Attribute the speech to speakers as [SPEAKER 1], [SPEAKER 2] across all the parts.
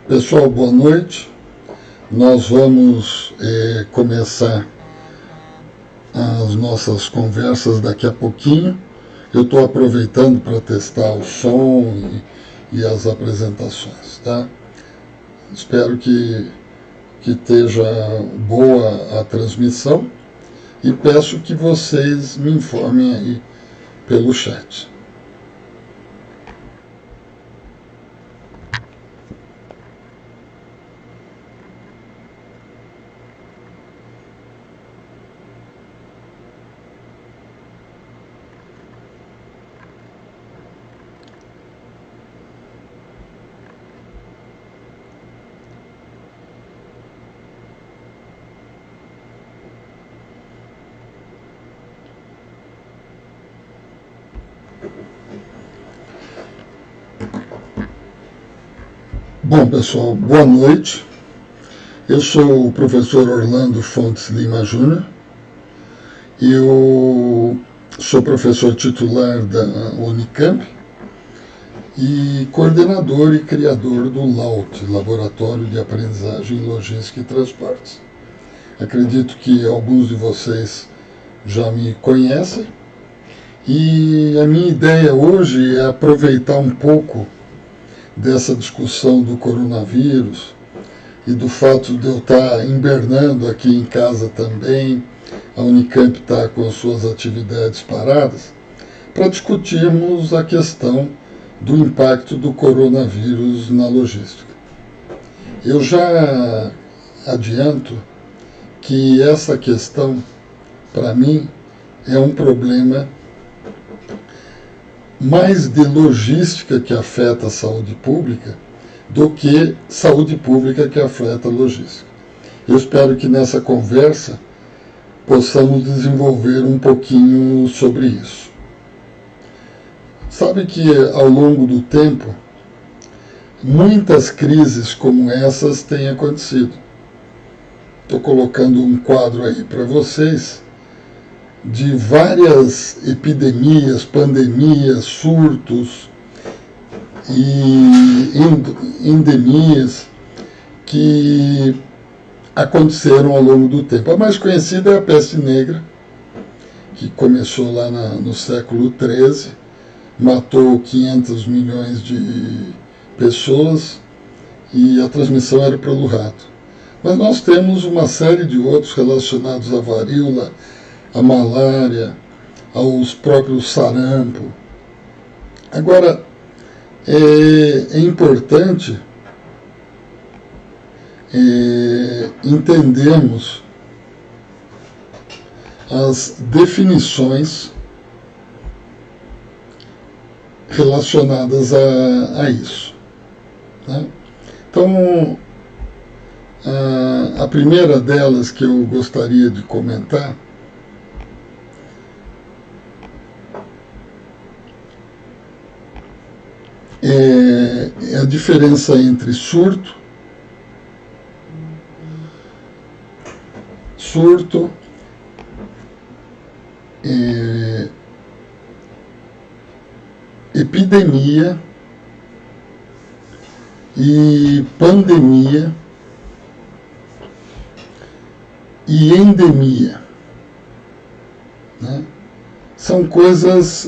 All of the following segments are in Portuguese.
[SPEAKER 1] Pessoal, boa noite. Nós vamos começar as nossas conversas daqui a pouquinho. Eu estou aproveitando para testar o som e as apresentações, tá? Espero que esteja boa a transmissão e peço que vocês me informem aí pelo chat. Bom, pessoal, boa noite. Eu sou o professor Orlando Fontes Lima Júnior. Eu sou professor titular da Unicamp e coordenador e criador do LAUT, Laboratório de Aprendizagem, Logística e Transportes. Acredito que alguns de vocês já me conhecem e a minha ideia hoje é aproveitar um pouco dessa discussão do coronavírus e do fato de eu estar hibernando aqui em casa também, a Unicamp está com as suas atividades paradas, para discutirmos a questão do impacto do coronavírus na logística. Eu já adianto que essa questão, para mim, é um problema mais de logística que afeta a saúde pública do que saúde pública que afeta a logística. Eu espero que nessa conversa possamos desenvolver um pouquinho sobre isso. Sabe que ao longo do tempo, muitas crises como essas têm acontecido. Estou colocando um quadro aí para vocês de várias epidemias, pandemias, surtos e endemias que aconteceram ao longo do tempo. A mais conhecida é a peste negra, que começou lá no século XIII, matou 500 milhões de pessoas e a transmissão era pelo rato. Mas nós temos uma série de outros relacionados à varíola, a malária, aos próprios sarampo. Agora, é importante entendermos as definições relacionadas a isso, né? Então, a primeira delas que eu gostaria de comentar é a diferença entre surto, epidemia e pandemia e endemia, né? São coisas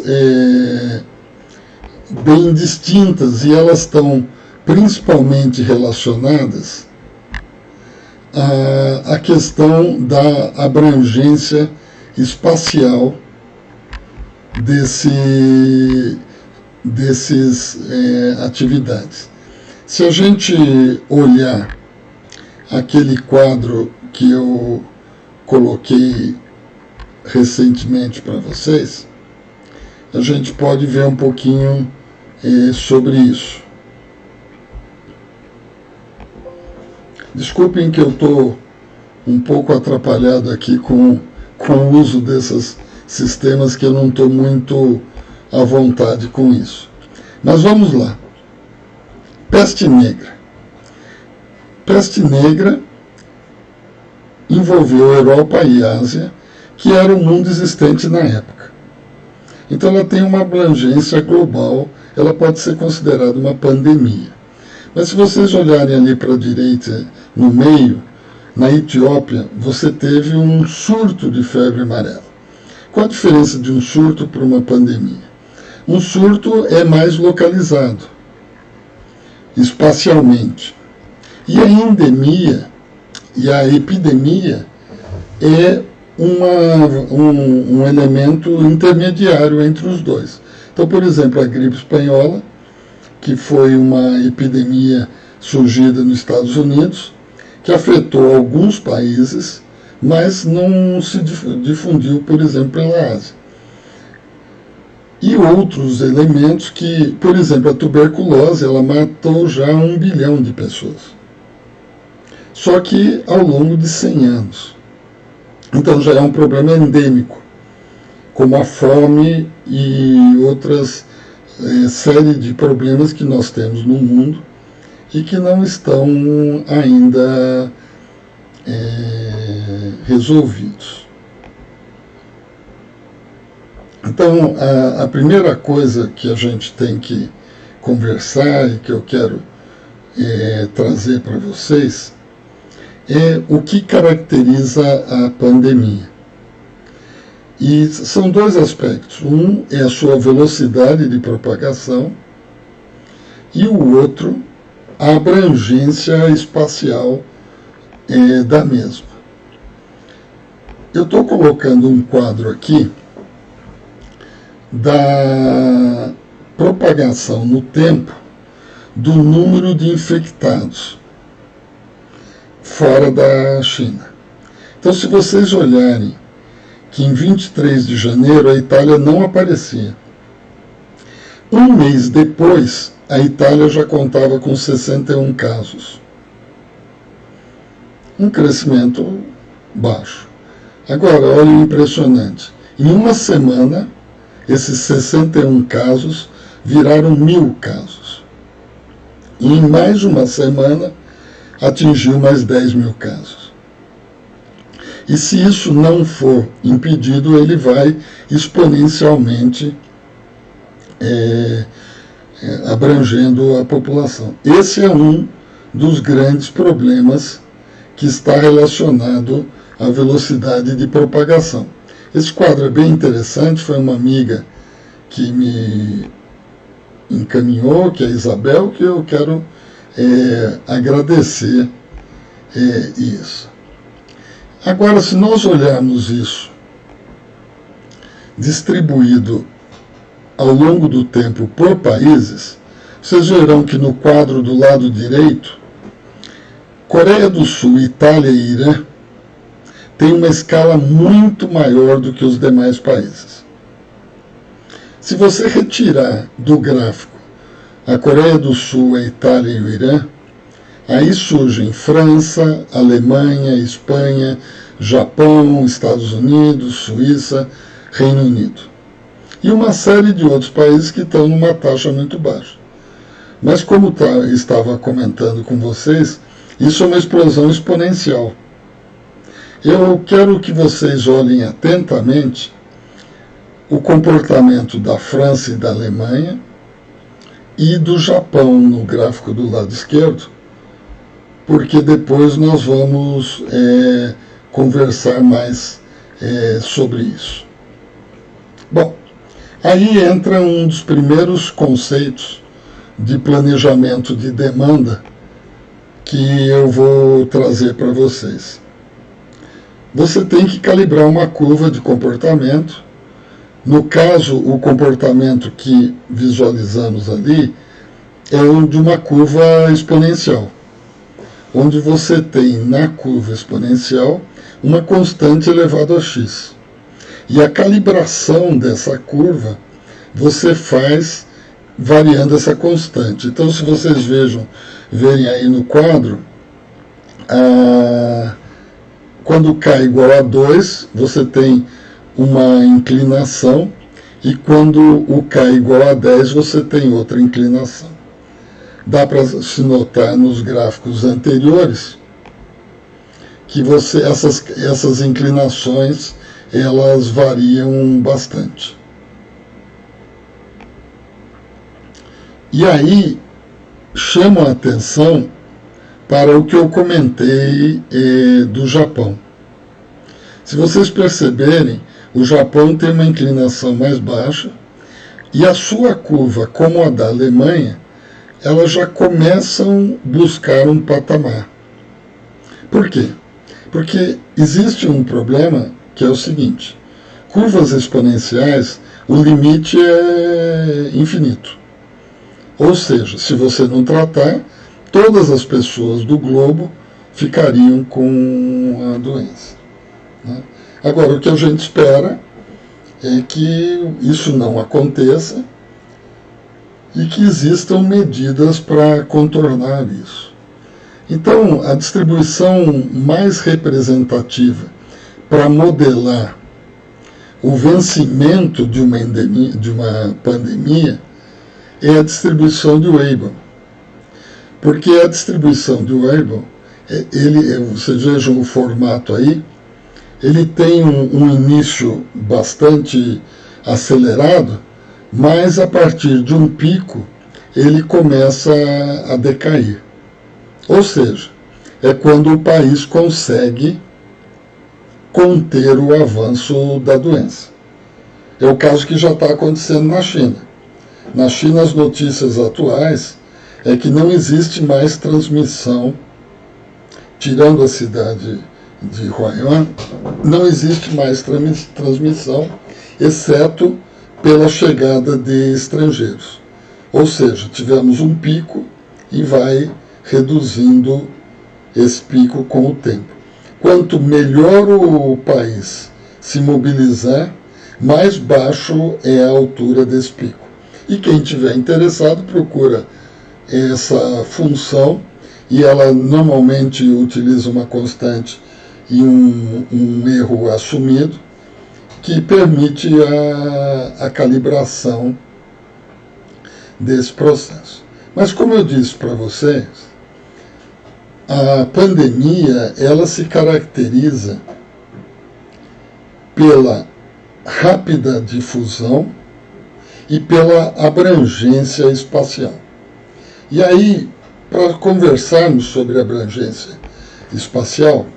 [SPEAKER 1] bem distintas e elas estão principalmente relacionadas à questão da abrangência espacial desses atividades. Se a gente olhar aquele quadro que eu coloquei recentemente para vocês, a gente pode ver um pouquinho sobre isso. Desculpem que eu estou um pouco atrapalhado aqui com o uso desses sistemas, que eu não estou muito à vontade com isso. Mas vamos lá. Peste negra. Peste negra envolveu Europa e Ásia, que era o mundo existente na época. Então ela tem uma abrangência global, ela pode ser considerada uma pandemia. Mas se vocês olharem ali para a direita, no meio, na Etiópia, você teve um surto de febre amarela. Qual a diferença de um surto para uma pandemia? Um surto é mais localizado, espacialmente. E a endemia e a epidemia é um elemento intermediário entre os dois. Então, por exemplo, a gripe espanhola, que foi uma epidemia surgida nos Estados Unidos, que afetou alguns países, mas não se difundiu, por exemplo, pela Ásia. E outros elementos que, por exemplo, a tuberculose, ela matou já 1 bilhão de pessoas. Só que ao longo de 100 anos. Então já é um problema endêmico, como a fome e outras série de problemas que nós temos no mundo e que não estão ainda resolvidos. Então, a primeira coisa que a gente tem que conversar e que eu quero trazer para vocês é o que caracteriza a pandemia. E são dois aspectos. Um é a sua velocidade de propagação e o outro, a abrangência espacial da mesma. Eu estou colocando um quadro aqui da propagação no tempo do número de infectados fora da China. Então, se vocês olharem que em 23 de janeiro a Itália não aparecia. Um mês depois, a Itália já contava com 61 casos. Um crescimento baixo. Agora, olha o impressionante. Em uma semana, esses 61 casos viraram 1.000 casos. E em mais uma semana, atingiu mais 10.000 casos. E se isso não for impedido, ele vai exponencialmente abrangendo a população. Esse é um dos grandes problemas que está relacionado à velocidade de propagação. Esse quadro é bem interessante, foi uma amiga que me encaminhou, que é a Isabel, que eu quero agradecer isso. Agora, se nós olharmos isso distribuído ao longo do tempo por países, vocês verão que no quadro do lado direito, Coreia do Sul, Itália e Irã têm uma escala muito maior do que os demais países. Se você retirar do gráfico a Coreia do Sul, a Itália e o Irã, aí surgem França, Alemanha, Espanha, Japão, Estados Unidos, Suíça, Reino Unido. E uma série de outros países que estão numa taxa muito baixa. Mas como estava comentando com vocês, isso é uma explosão exponencial. Eu quero que vocês olhem atentamente o comportamento da França e da Alemanha e do Japão no gráfico do lado esquerdo, porque depois nós vamos conversar mais sobre isso. Bom, aí entra um dos primeiros conceitos de planejamento de demanda que eu vou trazer para vocês. Você tem que calibrar uma curva de comportamento. No caso, o comportamento que visualizamos ali é o de uma curva exponencial, onde você tem na curva exponencial uma constante elevada a x. E a calibração dessa curva você faz variando essa constante. Então, se vocês verem aí no quadro, quando k igual a 2, você tem uma inclinação, e quando o k igual a 10, você tem outra inclinação. Dá para se notar nos gráficos anteriores que essas inclinações elas variam bastante. E aí chamam a atenção para o que eu comentei do Japão. Se vocês perceberem, o Japão tem uma inclinação mais baixa e a sua curva, como a da Alemanha, elas já começam a buscar um patamar. Por quê? Porque existe um problema que é o seguinte: curvas exponenciais, o limite é infinito. Ou seja, se você não tratar, todas as pessoas do globo ficariam com a doença, né? Agora, o que a gente espera é que isso não aconteça e que existam medidas para contornar isso. Então, a distribuição mais representativa para modelar o vencimento de uma pandemia é a distribuição de Weibull. Porque a distribuição de Weibull, vocês vejam o formato aí, ele tem um início bastante acelerado, mas a partir de um pico ele começa a decair. Ou seja, é quando o país consegue conter o avanço da doença. É o caso que já está acontecendo na China. Na China, as notícias atuais é que não existe mais transmissão, tirando a cidade de Huai'an, não existe mais transmissão, exceto pela chegada de estrangeiros. Ou seja, tivemos um pico e vai reduzindo esse pico com o tempo. Quanto melhor o país se mobilizar, mais baixo é a altura desse pico. E quem tiver interessado procura essa função, e ela normalmente utiliza uma constante e um erro assumido, que permite a calibração desse processo. Mas como eu disse para vocês, a pandemia ela se caracteriza pela rápida difusão e pela abrangência espacial. E aí, para conversarmos sobre abrangência espacial,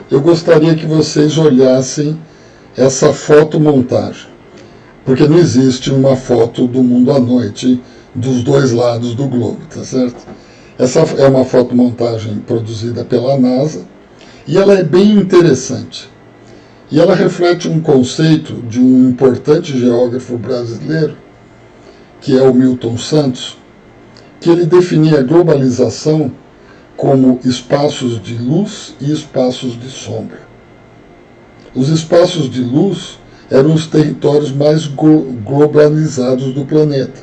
[SPEAKER 1] eu gostaria que vocês olhassem essa fotomontagem, porque não existe uma foto do mundo à noite dos dois lados do globo, tá certo? Essa é uma fotomontagem produzida pela NASA e ela é bem interessante. E ela reflete um conceito de um importante geógrafo brasileiro, que é o Milton Santos, que ele definia a globalização como espaços de luz e espaços de sombra. Os espaços de luz eram os territórios mais globalizados do planeta,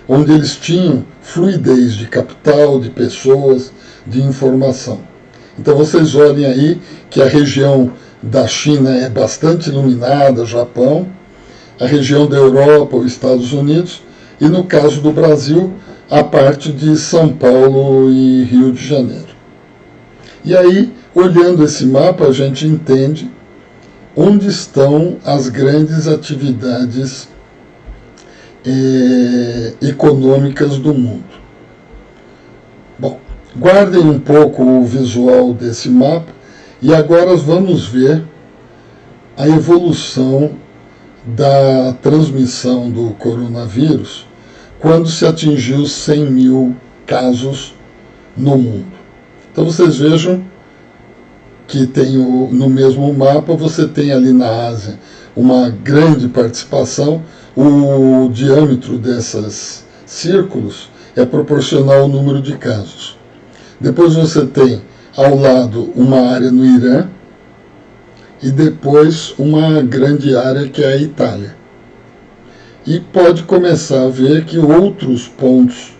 [SPEAKER 1] onde eles tinham fluidez de capital, de pessoas, de informação. Então vocês olhem aí que a região da China é bastante iluminada, Japão, a região da Europa, os Estados Unidos, e no caso do Brasil, a parte de São Paulo e Rio de Janeiro. E aí, olhando esse mapa, a gente entende onde estão as grandes atividades econômicas do mundo. Bom, guardem um pouco o visual desse mapa e agora vamos ver a evolução da transmissão do coronavírus quando se atingiu 100 mil casos no mundo. Então vocês vejam que tem no mesmo mapa, você tem ali na Ásia uma grande participação, o diâmetro desses círculos é proporcional ao número de casos. Depois você tem ao lado uma área no Irã e depois uma grande área que é a Itália. E pode começar a ver que outros pontos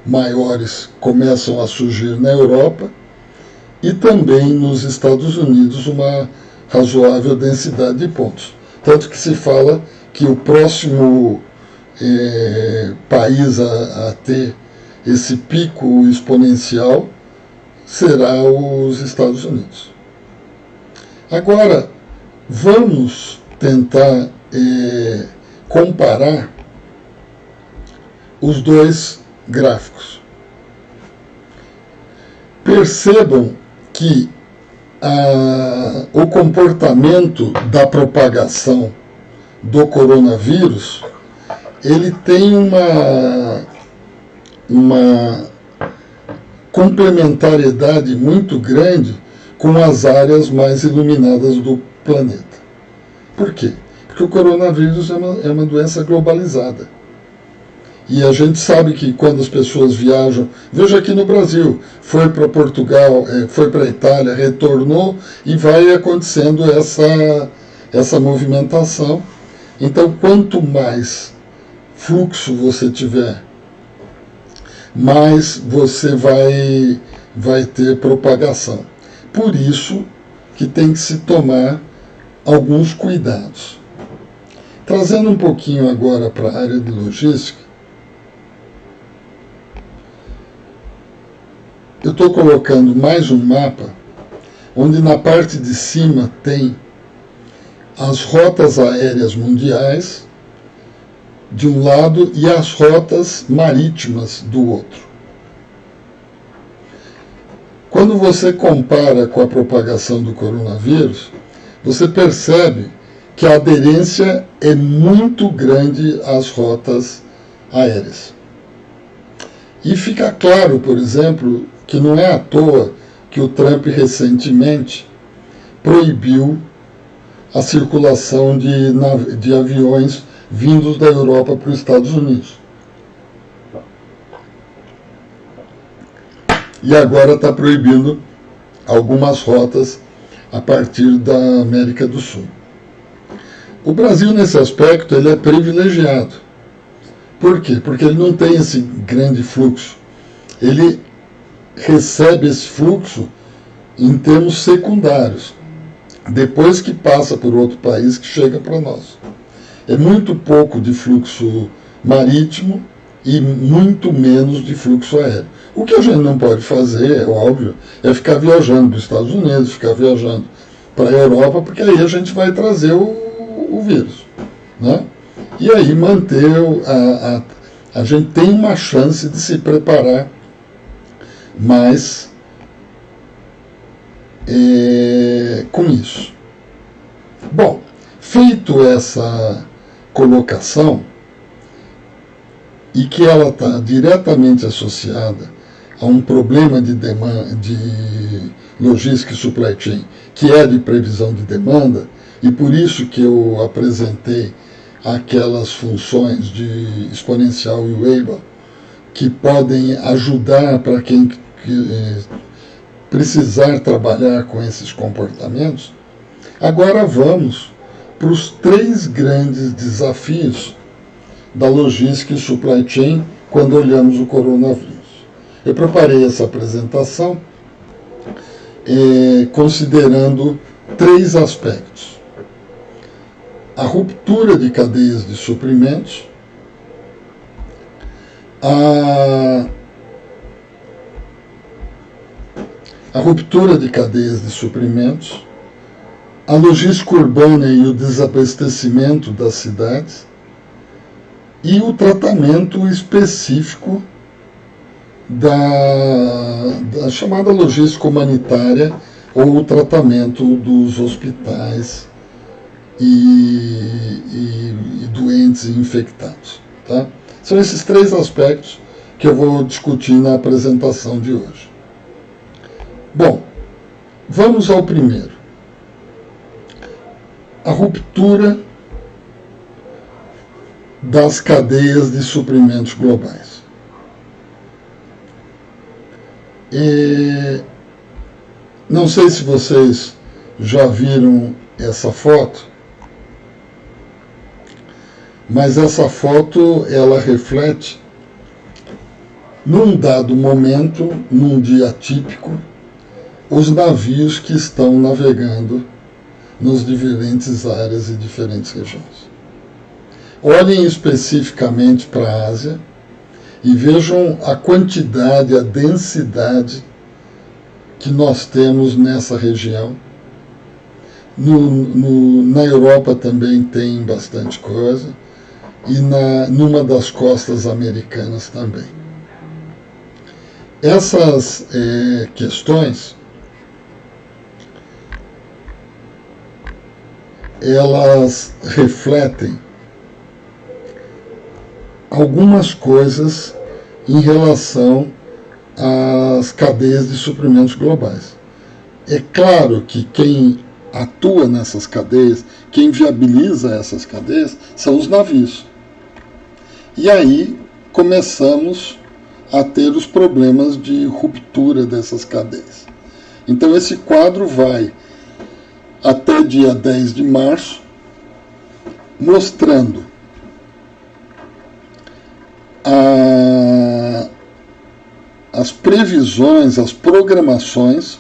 [SPEAKER 1] maiores começam a surgir na Europa e também nos Estados Unidos uma razoável densidade de pontos. Tanto que se fala que o próximo país a ter esse pico exponencial será os Estados Unidos. Agora, vamos tentar comparar os dois gráficos. Percebam que o comportamento da propagação do coronavírus, ele tem uma complementariedade muito grande com as áreas mais iluminadas do planeta. Por quê? Porque o coronavírus é uma doença globalizada. E a gente sabe que quando as pessoas viajam, veja aqui no Brasil, foi para Portugal, foi para a Itália, retornou e vai acontecendo essa movimentação. Então, quanto mais fluxo você tiver, mais você vai ter propagação. Por isso que tem que se tomar alguns cuidados. Trazendo um pouquinho agora para a área de logística, eu estou colocando mais um mapa, onde na parte de cima tem as rotas aéreas mundiais de um lado e as rotas marítimas do outro. Quando você compara com a propagação do coronavírus, você percebe que a aderência é muito grande às rotas aéreas. E fica claro, por exemplo, que não é à toa que o Trump recentemente proibiu a circulação de aviões vindos da Europa para os Estados Unidos. E agora está proibindo algumas rotas a partir da América do Sul. O Brasil, nesse aspecto, ele é privilegiado. Por quê? Porque ele não tem esse grande fluxo. Ele recebe esse fluxo em termos secundários, depois que passa por outro país que chega para nós. É muito pouco de fluxo marítimo e muito menos de fluxo aéreo. O que a gente não pode fazer, é óbvio, é ficar viajando para os Estados Unidos, ficar viajando para a Europa, porque aí a gente vai trazer o vírus, né? E aí manter a gente tem uma chance de se preparar mais com isso. Bom, feito essa colocação, e que ela está diretamente associada a um problema de logística e supply chain, que é de previsão de demanda, e por isso que eu apresentei aquelas funções de exponencial e Weibull, que podem ajudar para quem precisar trabalhar com esses comportamentos. Agora vamos para os 3 grandes desafios da logística e supply chain quando olhamos o coronavírus. Eu preparei essa apresentação considerando 3 aspectos: a ruptura de cadeias de suprimentos, a ruptura de cadeias de suprimentos, a logística urbana e o desabastecimento das cidades, e o tratamento específico da chamada logística humanitária, ou o tratamento dos hospitais e doentes e infectados. Tá? São esses 3 aspectos que eu vou discutir na apresentação de hoje. Bom, vamos ao primeiro. A ruptura das cadeias de suprimentos globais. Não sei se vocês já viram essa foto, mas essa foto ela reflete, num dado momento, num dia típico, os navios que estão navegando nos diferentes áreas e diferentes regiões. Olhem especificamente para a Ásia e vejam a quantidade, a densidade que nós temos nessa região. Na Europa também tem bastante coisa, e numa das costas americanas também. Essas questões, elas refletem algumas coisas em relação às cadeias de suprimentos globais. É claro que quem atua nessas cadeias, quem viabiliza essas cadeias, são os navios. E aí começamos a ter os problemas de ruptura dessas cadeias. Então esse quadro vai até dia 10 de março, mostrando as previsões, as programações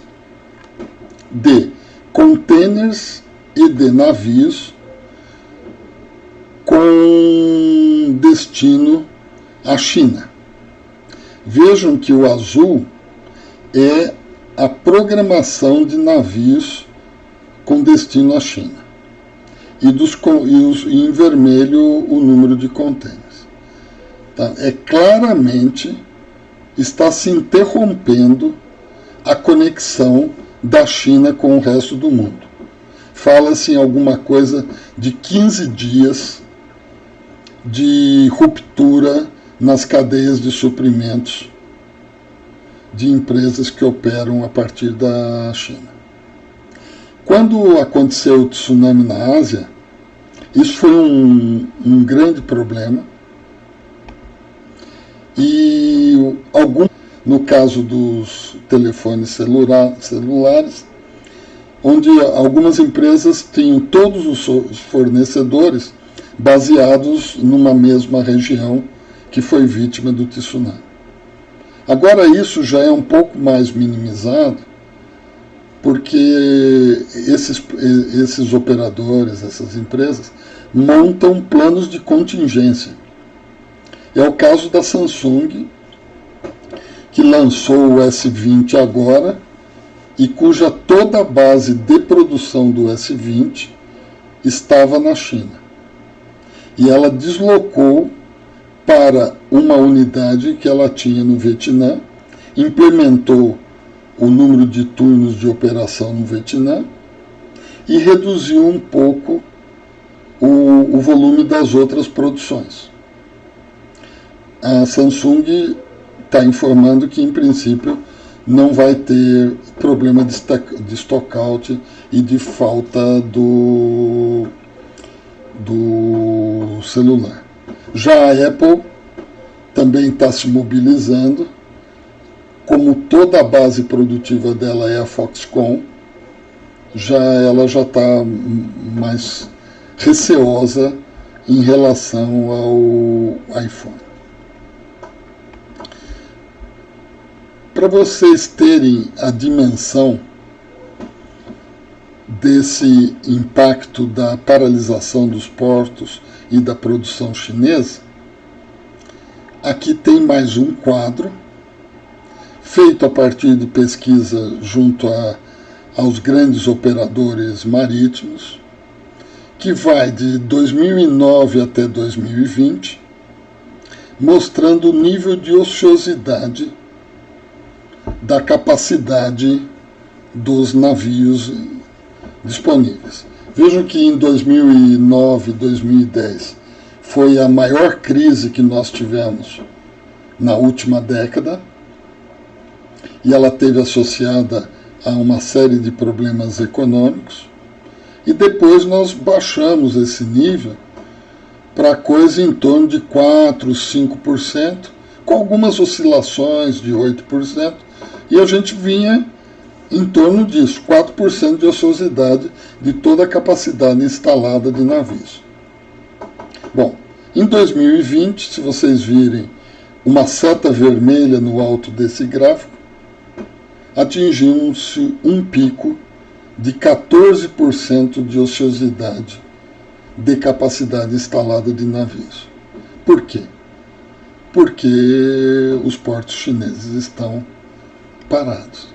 [SPEAKER 1] de contêineres e de navios com destino à China. Vejam que o azul é a programação de navios com destino à China e em vermelho o número de contêineres. Tá? Claramente está se interrompendo a conexão da China com o resto do mundo. Fala-se em alguma coisa de 15 dias de ruptura nas cadeias de suprimentos de empresas que operam a partir da China. Quando aconteceu o tsunami na Ásia, isso foi um grande problema e no caso dos telefones celulares, onde algumas empresas tinham todos os fornecedores baseados numa mesma região que foi vítima do tsunami. Agora isso já é um pouco mais minimizado, porque esses operadores, essas empresas, montam planos de contingência. É o caso da Samsung, que lançou o S20 agora, e cuja toda a base de produção do S20 estava na China. E ela deslocou para uma unidade que ela tinha no Vietnã, implementou o número de turnos de operação no Vietnã e reduziu um pouco o volume das outras produções. A Samsung está informando que, em princípio, não vai ter problema de stockout e de falta do celular. Já a Apple também está se mobilizando, como toda a base produtiva dela é a Foxconn, ela já está mais receosa em relação ao iPhone. Para vocês terem a dimensão desse impacto da paralisação dos portos e da produção chinesa, aqui tem mais um quadro feito a partir de pesquisa junto aos grandes operadores marítimos, que vai de 2009 até 2020, mostrando o nível de ociosidade da capacidade dos navios disponíveis. Vejam que em 2009, 2010 foi a maior crise que nós tivemos na última década, e ela esteve associada a uma série de problemas econômicos, e depois nós baixamos esse nível para coisa em torno de 4%, 5%, com algumas oscilações de 8%, e a gente vinha em torno disso, 4% de ociosidade de toda a capacidade instalada de navios. Bom, em 2020, se vocês virem uma seta vermelha no alto desse gráfico, atingimos um pico de 14% de ociosidade de capacidade instalada de navios. Por quê? Porque os portos chineses estão parados.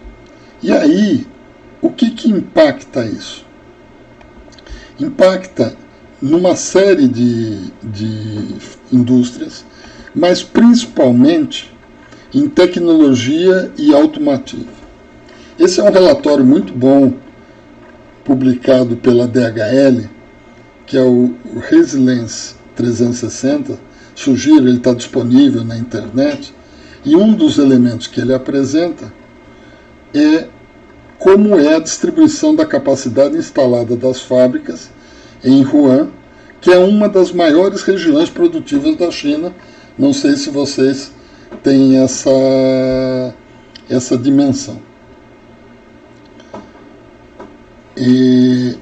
[SPEAKER 1] E aí, o que impacta isso? Impacta numa série de indústrias, mas principalmente em tecnologia e automotiva. Esse é um relatório muito bom, publicado pela DHL, que é o Resilience 360. Sugiro, ele está disponível na internet, e um dos elementos que ele apresenta é como é a distribuição da capacidade instalada das fábricas em Wuhan, que é uma das maiores regiões produtivas da China. Não sei se vocês têm essa dimensão. E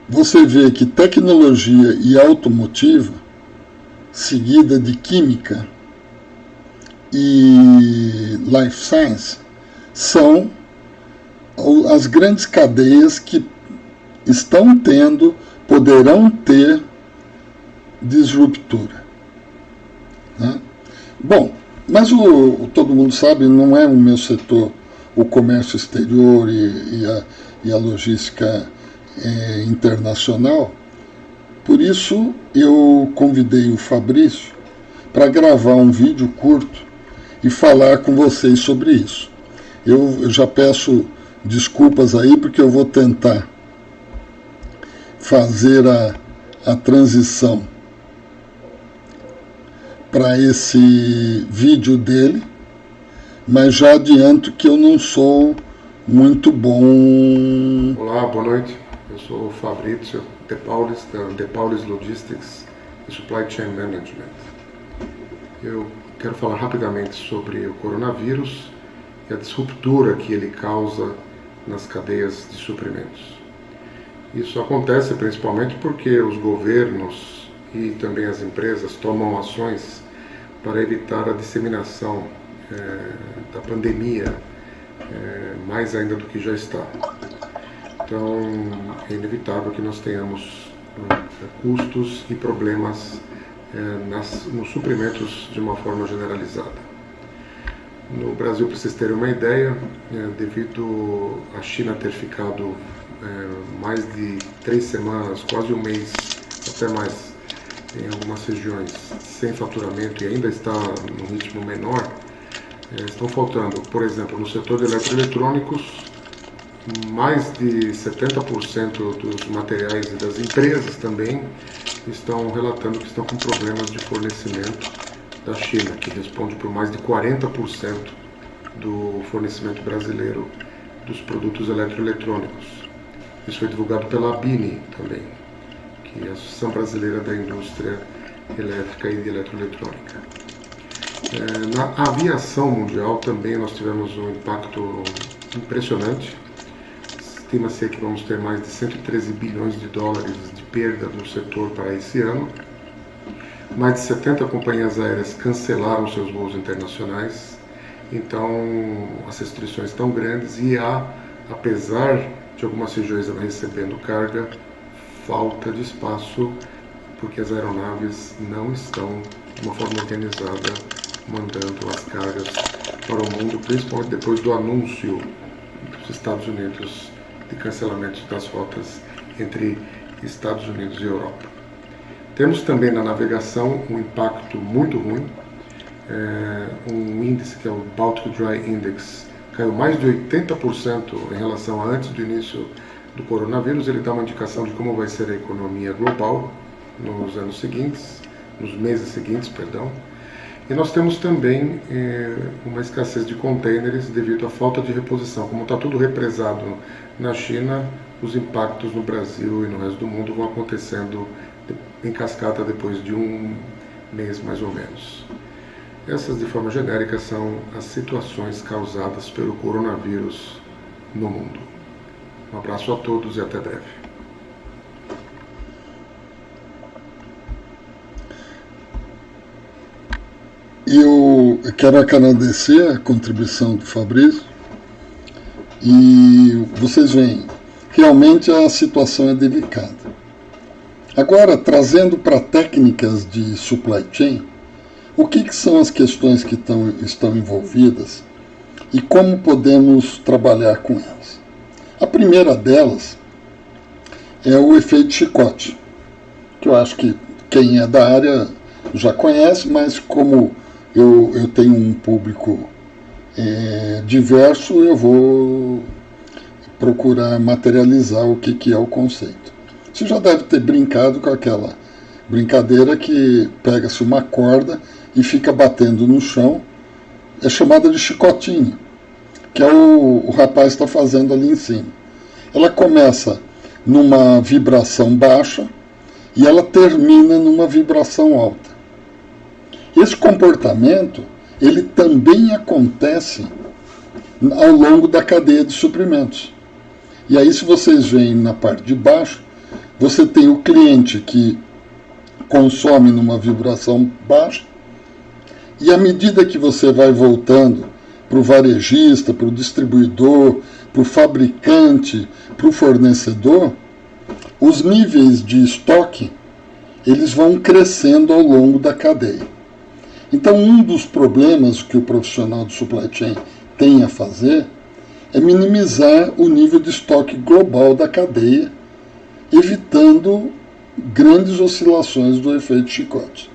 [SPEAKER 1] você vê que tecnologia e automotiva, seguida de química e life science, são as grandes cadeias que estão tendo, poderão ter disruptura. Né? Bom, mas todo mundo sabe, não é o meu setor, o comércio exterior e a logística internacional. Por isso eu convidei o Fabrício para gravar um vídeo curto e falar com vocês sobre isso. Eu já peço desculpas aí, porque eu vou tentar fazer a transição para esse vídeo dele, mas já adianto que eu não sou muito bom.
[SPEAKER 2] Olá, boa noite. Eu sou o Fabrício De Paulis, da De Paulis Logistics e Supply Chain Management. Eu quero falar rapidamente sobre o coronavírus e a disruptura que ele causa nas cadeias de suprimentos. Isso acontece principalmente porque os governos e também as empresas tomam ações para evitar a disseminação da pandemia, mais ainda do que já está. Então, é inevitável que nós tenhamos custos e problemas nos suprimentos de uma forma generalizada. No Brasil, para vocês terem uma ideia, devido à China ter ficado mais de 3 semanas, quase um mês, até mais, em algumas regiões sem faturamento e ainda está num ritmo menor, estão faltando, por exemplo, no setor de eletroeletrônicos, mais de 70% dos materiais e das empresas também estão relatando que estão com problemas de fornecimento da China, que responde por mais de 40% do fornecimento brasileiro dos produtos eletroeletrônicos. Isso foi divulgado pela ABINI também, que é a Associação Brasileira da Indústria Elétrica e de Eletroeletrônica. Na aviação mundial também nós tivemos um impacto impressionante. Estima-se que vamos ter mais de 113 bilhões de dólares de perda no setor para esse ano. Mais de 70 companhias aéreas cancelaram seus voos internacionais. Então, as restrições estão grandes e apesar de algumas regiões recebendo carga, falta de espaço, porque as aeronaves não estão de uma forma organizada mandando as cargas para o mundo, principalmente depois do anúncio dos Estados Unidos de cancelamento das rotas entre Estados Unidos e Europa. Temos também na navegação um impacto muito ruim, um índice que é o Baltic Dry Index, caiu mais de 80% em relação a antes do início do coronavírus. Ele dá uma indicação de como vai ser a economia global nos anos seguintes, nos meses seguintes, perdão. E nós temos também uma escassez de contêineres devido à falta de reposição. Como está tudo represado na China, os impactos no Brasil e no resto do mundo vão acontecendo em cascata depois de um mês mais ou menos. Essas, de forma genérica, são as situações causadas pelo coronavírus no mundo. Um abraço a todos e até breve.
[SPEAKER 1] Eu quero agradecer a contribuição do Fabrício e vocês veem, realmente a situação é delicada. Agora, trazendo para técnicas de supply chain, o que são as questões que estão envolvidas e como podemos trabalhar com elas? A primeira delas é o efeito chicote, que eu acho que quem é da área já conhece, mas como eu tenho um público diverso, eu vou procurar materializar o que é o conceito. Você já deve ter brincado com aquela brincadeira que pega-se uma corda e fica batendo no chão, é chamada de chicotinho, que é o rapaz está fazendo ali em cima. Ela começa numa vibração baixa e ela termina numa vibração alta. Esse comportamento, ele também acontece ao longo da cadeia de suprimentos. E aí, se vocês veem na parte de baixo, você tem o cliente que consome numa vibração baixa, e à medida que você vai voltando para o varejista, para o distribuidor, para o fabricante, para o fornecedor, os níveis de estoque eles vão crescendo ao longo da cadeia. Então, um dos problemas que o profissional de supply chain tem a fazer é minimizar o nível de estoque global da cadeia, evitando grandes oscilações do efeito chicote.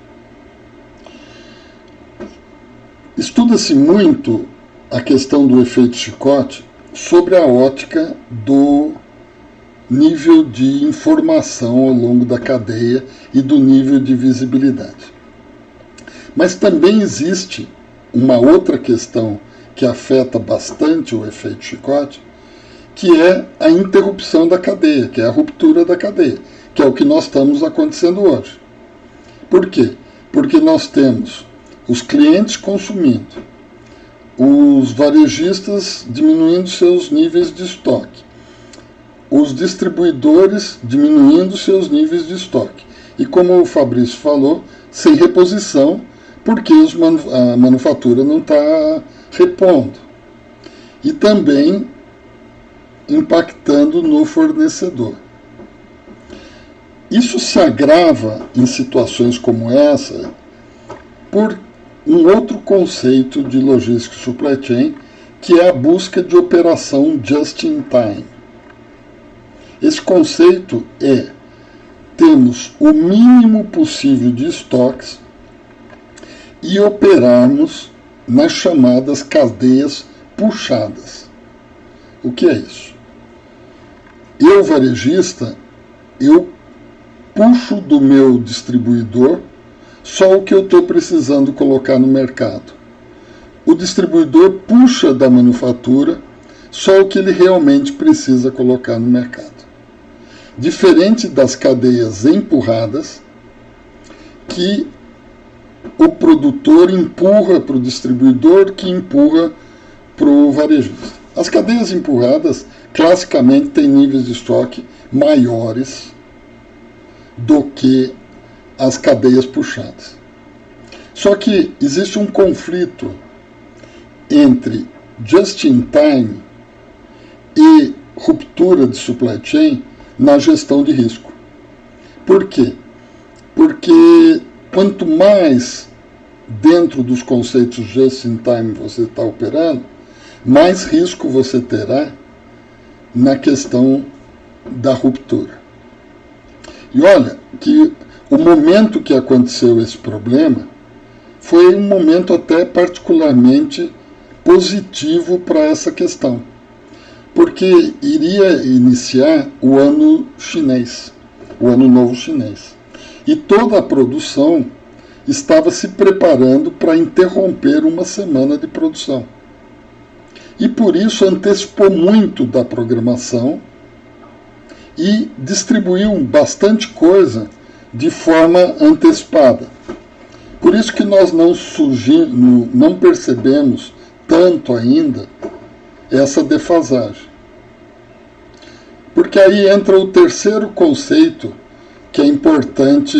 [SPEAKER 1] Estuda-se muito a questão do efeito chicote sobre a ótica do nível de informação ao longo da cadeia e do nível de visibilidade. Mas também existe uma outra questão que afeta bastante o efeito chicote, que é a interrupção da cadeia, que é a ruptura da cadeia, que é o que nós estamos acontecendo hoje. Por quê? Porque nós temos os clientes consumindo, os varejistas diminuindo seus níveis de estoque, os distribuidores diminuindo seus níveis de estoque. E como o Fabrício falou, sem reposição, porque a manufatura não está repondo. E também impactando no fornecedor. Isso se agrava em situações como essa por um outro conceito de logística supply chain, que é a busca de operação just in time. Esse conceito é: temos o mínimo possível de estoques e operarmos nas chamadas cadeias puxadas. O que é isso? Eu, varejista, eu puxo do meu distribuidor só o que eu estou precisando colocar no mercado. O distribuidor puxa da manufatura só o que ele realmente precisa colocar no mercado. Diferente das cadeias empurradas, que o produtor empurra para o distribuidor, que empurra para o varejista. As cadeias empurradas, classicamente, têm níveis de estoque maiores do que as cadeias puxadas. Só que existe um conflito entre just-in-time e ruptura de supply chain na gestão de risco. Por quê? Porque quanto mais dentro dos conceitos just-in-time você está operando, mais risco você terá na questão da ruptura. E olha que o momento que aconteceu esse problema foi um momento até particularmente positivo para essa questão, porque iria iniciar o ano chinês, o ano novo chinês, e toda a produção estava se preparando para interromper uma semana de produção. E por isso antecipou muito da programação e distribuiu bastante coisa de forma antecipada. Por isso que nós não percebemos tanto ainda essa defasagem. Porque aí entra o terceiro conceito que é importante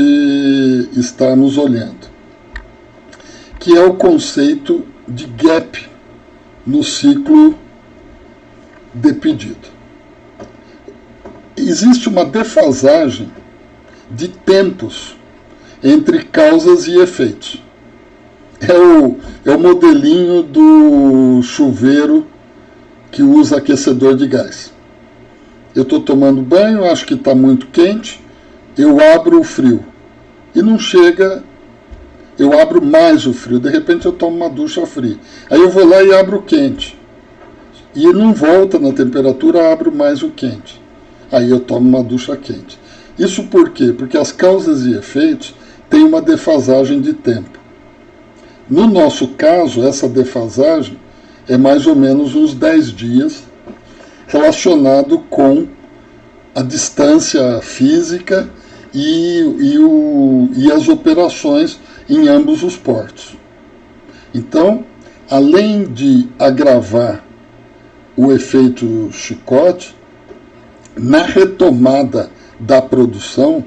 [SPEAKER 1] estarmos olhando, que é o conceito de gap no ciclo de pedido. Existe uma defasagem de tempos entre causas e efeitos. É o modelinho do chuveiro que usa aquecedor de gás. Eu estou tomando banho, acho que está muito quente, eu abro o frio e não chega eu abro mais o frio, de repente eu tomo uma ducha fria. Aí eu vou lá e abro o quente. E não volta na temperatura, abro mais o quente. Aí eu tomo uma ducha quente. Isso por quê? Porque as causas e efeitos têm uma defasagem de tempo. No nosso caso, essa defasagem é mais ou menos uns 10 dias, relacionado com a distância física e as operações em ambos os portos. Então, além de agravar o efeito chicote, na retomada da produção,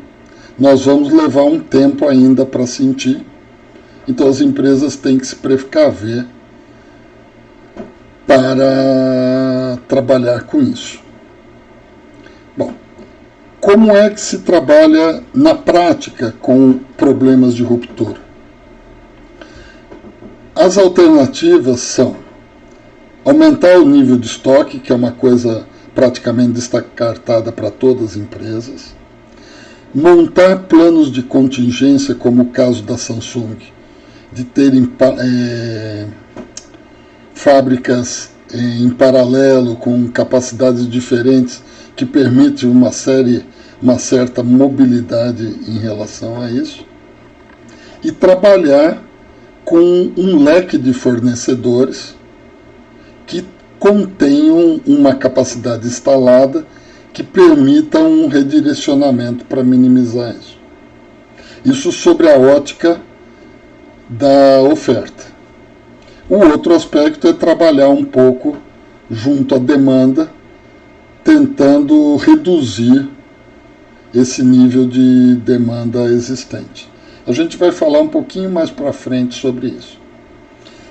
[SPEAKER 1] nós vamos levar um tempo ainda para sentir. Então as empresas têm que se precaver para trabalhar com isso. Bom, como é que se trabalha na prática com problemas de ruptura? As alternativas são aumentar o nível de estoque, que é uma coisa praticamente descartada para todas as empresas, montar planos de contingência, como o caso da Samsung, de terem fábricas em paralelo com capacidades diferentes que permitem uma certa mobilidade em relação a isso, e trabalhar com um leque de fornecedores que contenham uma capacidade instalada que permita um redirecionamento para minimizar isso. Isso sobre a ótica da oferta. O outro aspecto é trabalhar um pouco junto à demanda, tentando reduzir esse nível de demanda existente. A gente vai falar um pouquinho mais para frente sobre isso.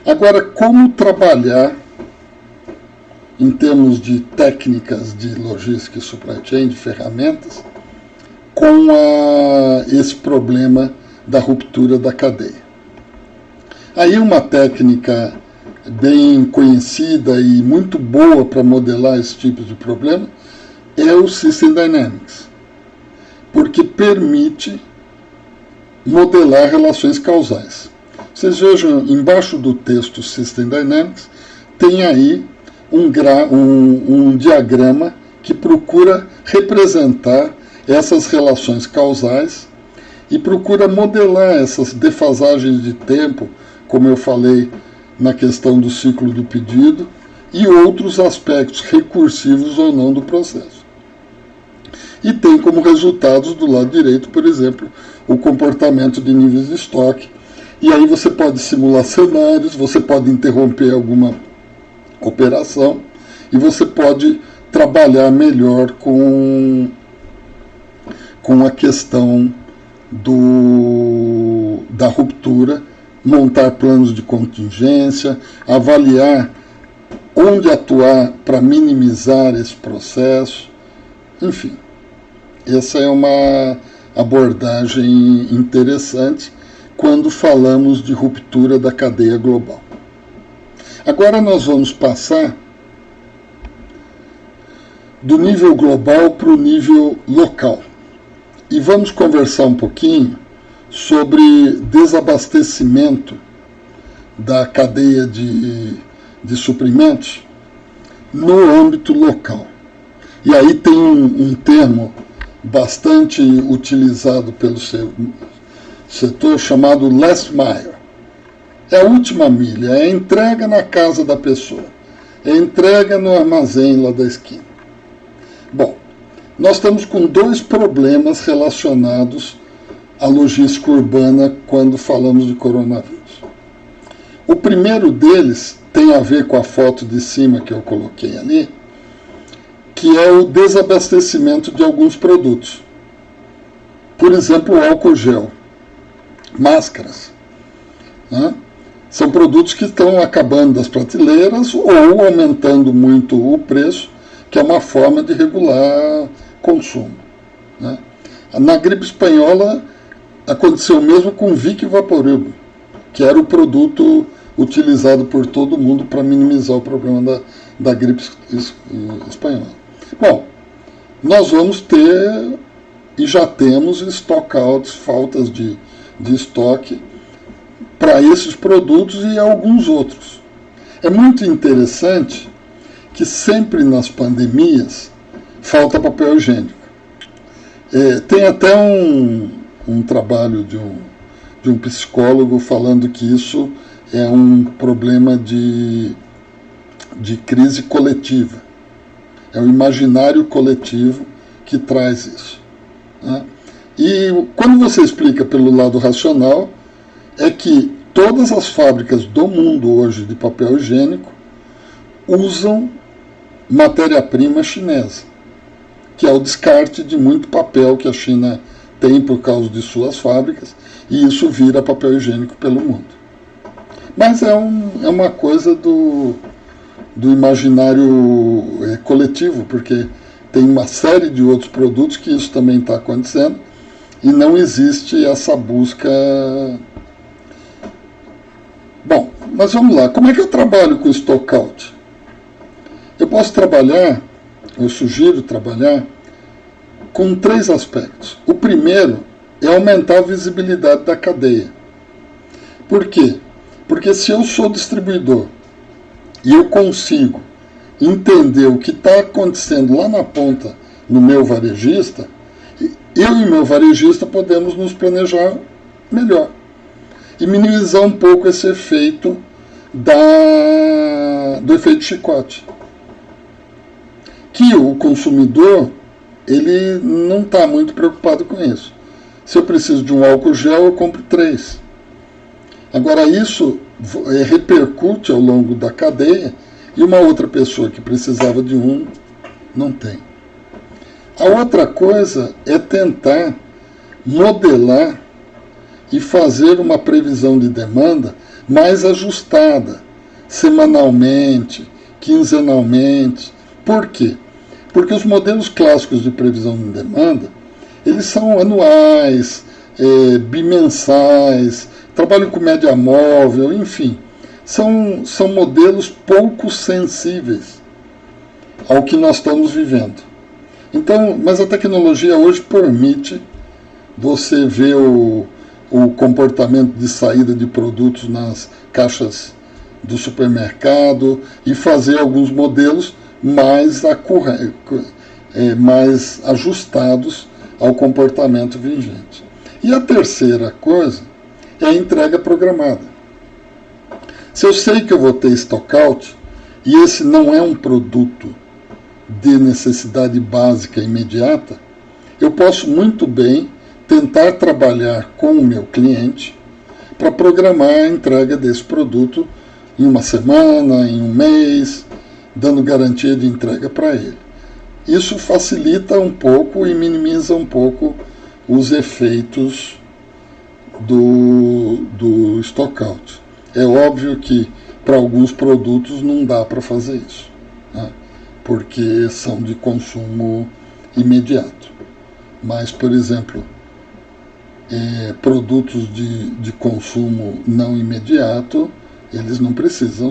[SPEAKER 1] Agora, como trabalhar em termos de técnicas de logística e supply chain, de ferramentas, com esse problema da ruptura da cadeia. Aí uma técnica bem conhecida e muito boa para modelar esse tipo de problema é o System Dynamics, porque permite modelar relações causais. Vocês vejam, embaixo do texto System Dynamics, tem aí um diagrama que procura representar essas relações causais e procura modelar essas defasagens de tempo, como eu falei na questão do ciclo do pedido, e outros aspectos recursivos ou não do processo. E tem como resultados do lado direito, por exemplo, o comportamento de níveis de estoque. E aí você pode simular cenários, você pode interromper alguma operação e você pode trabalhar melhor com a questão da ruptura, montar planos de contingência, avaliar onde atuar para minimizar esse processo, enfim. Essa é uma abordagem interessante quando falamos de ruptura da cadeia global. Agora nós vamos passar do nível global para o nível local. E vamos conversar um pouquinho sobre desabastecimento da cadeia de suprimentos no âmbito local. E aí tem um termo bastante utilizado pelo setor chamado last mile. É a última milha, é a entrega na casa da pessoa, é a entrega no armazém lá da esquina. Bom, nós estamos com dois problemas relacionados à logística urbana quando falamos de coronavírus. O primeiro deles tem a ver com a foto de cima que eu coloquei ali, que é o desabastecimento de alguns produtos. Por exemplo, o álcool gel, máscaras. Né? São produtos que estão acabando das prateleiras ou aumentando muito o preço, que é uma forma de regular consumo. Né? Na gripe espanhola aconteceu o mesmo com Vic Vaporub, que era o produto utilizado por todo mundo para minimizar o problema da gripe espanhola. Bom, nós vamos ter, e já temos, stockouts, faltas de estoque, para esses produtos e alguns outros. É muito interessante que sempre nas pandemias falta papel higiênico. Tem até um trabalho de um psicólogo falando que isso é um problema de crise coletiva. É o imaginário coletivo que traz isso, né? E quando você explica pelo lado racional, é que todas as fábricas do mundo hoje de papel higiênico usam matéria-prima chinesa, que é o descarte de muito papel que a China tem por causa de suas fábricas, e isso vira papel higiênico pelo mundo. Mas é uma coisa do imaginário coletivo, porque tem uma série de outros produtos que isso também está acontecendo, e não existe essa busca. Bom, mas vamos lá. Como é que eu trabalho com stockout? Eu posso trabalhar, eu sugiro trabalhar, com 3 aspectos. O primeiro é aumentar a visibilidade da cadeia. Por quê? Porque se eu sou distribuidor e eu consigo entender o que está acontecendo lá na ponta no meu varejista, eu e meu varejista podemos nos planejar melhor e minimizar um pouco esse efeito do efeito chicote. Que o consumidor ele não está muito preocupado com isso. Se eu preciso de um álcool gel, eu compro 3. Agora isso repercute ao longo da cadeia e uma outra pessoa que precisava de um não tem. A outra coisa é tentar modelar e fazer uma previsão de demanda mais ajustada, semanalmente, quinzenalmente. Por quê? Porque os modelos clássicos de previsão de demanda, eles são anuais, bimensais, trabalham com média móvel, enfim. São modelos pouco sensíveis ao que nós estamos vivendo. Então, mas a tecnologia hoje permite você ver o comportamento de saída de produtos nas caixas do supermercado e fazer alguns modelos mais ajustados ao comportamento vigente. E a terceira coisa é a entrega programada. Se eu sei que eu vou ter stockout e esse não é um produto de necessidade básica imediata, eu posso muito bem tentar trabalhar com o meu cliente para programar a entrega desse produto em uma semana, em um mês, dando garantia de entrega para ele. Isso facilita um pouco e minimiza um pouco os efeitos do stockout. É óbvio que para alguns produtos não dá para fazer isso, né? Porque são de consumo imediato. Mas, por exemplo, produtos de consumo não imediato, eles não precisam